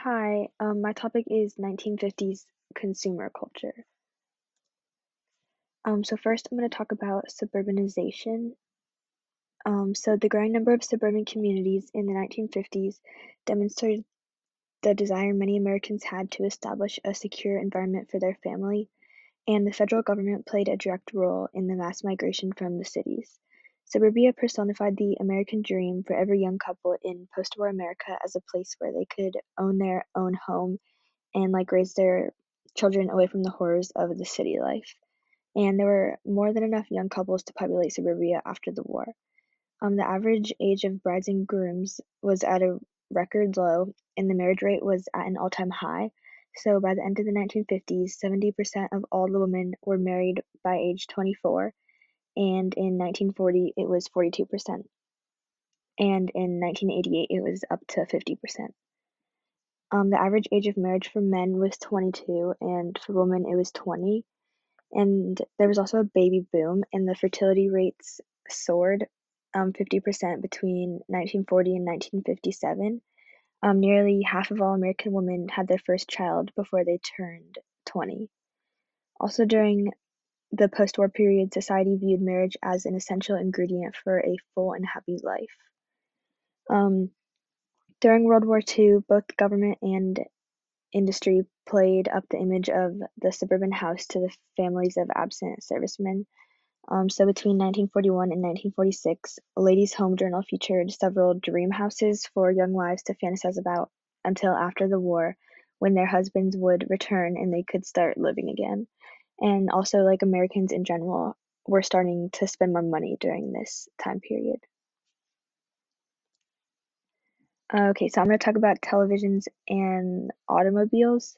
Hi, my topic is 1950s consumer culture. So first I'm going to talk about suburbanization. So the growing number of suburban communities in the 1950s demonstrated the desire many Americans had to establish a secure environment for their family, and the federal government played a direct role in the mass migration from the cities. Suburbia personified the American dream for every young couple in post-war America as a place where they could own their own home and like raise their children away from the horrors of the city life. And there were more than enough young couples to populate suburbia after the war. The average age of brides and grooms was at a record low, and the marriage rate was at an all-time high. So by the end of the 1950s, 70% of all the women were married by age 24, and in 1940 it was 42%, and in 1988 it was up to 50%. The average age of marriage for men was 22, and for women it was 20. And there was also a baby boom, and the fertility rates soared 50% between 1940 and 1957. Nearly half of all American women had their first child before they turned 20. Also, during the post war period, society viewed marriage as an essential ingredient for a full and happy life. Um, During World War II, both government and industry played up the image of the suburban house to the families of absent servicemen. So between 1941 and 1946, a Ladies' Home Journal featured several dream houses for young wives to fantasize about until after the war, when their husbands would return and they could start living again. And also, like Americans in general, were starting to spend more money during this time period. Okay, so I'm going to talk about televisions and automobiles.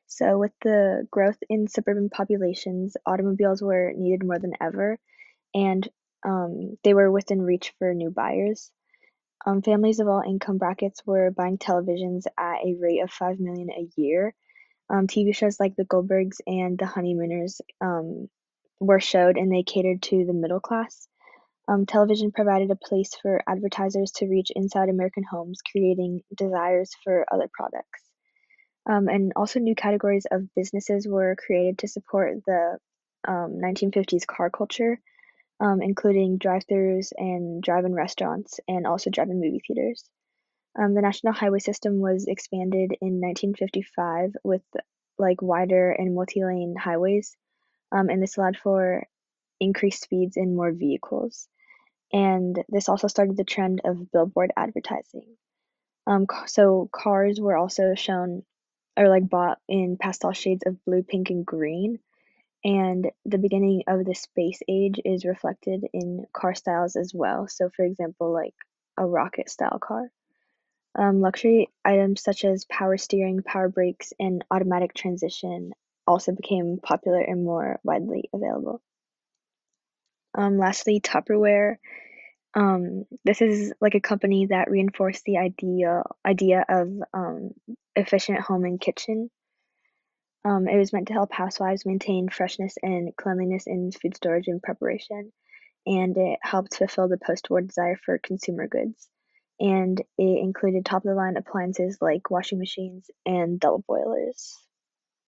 So, with the growth in suburban populations, automobiles were needed more than ever, and they were within reach for new buyers. Families of all income brackets were buying televisions at a rate of 5 million a year. TV shows like The Goldbergs and The Honeymooners were showed, and they catered to the middle class. Television provided a place for advertisers to reach inside American homes, creating desires for other products. And also, new categories of businesses were created to support the 1950s car culture, including drive-throughs and drive-in restaurants, and also drive-in movie theaters. The national highway system was expanded in 1955 with like wider and multi-lane highways, and this allowed for increased speeds and more vehicles. And this also started the trend of billboard advertising. So cars were also shown or like bought in pastel shades of blue, pink, and green. And the beginning of the space age is reflected in car styles as well. So, for example, like a rocket style car. Luxury items such as power steering, power brakes, and automatic transmission also became popular and more widely available. Lastly, Tupperware. This is like a company that reinforced the idea of efficient home and kitchen. It was meant to help housewives maintain freshness and cleanliness in food storage and preparation, and it helped fulfill the post-war desire for consumer goods. And it included top-of-the-line appliances like washing machines and double boilers.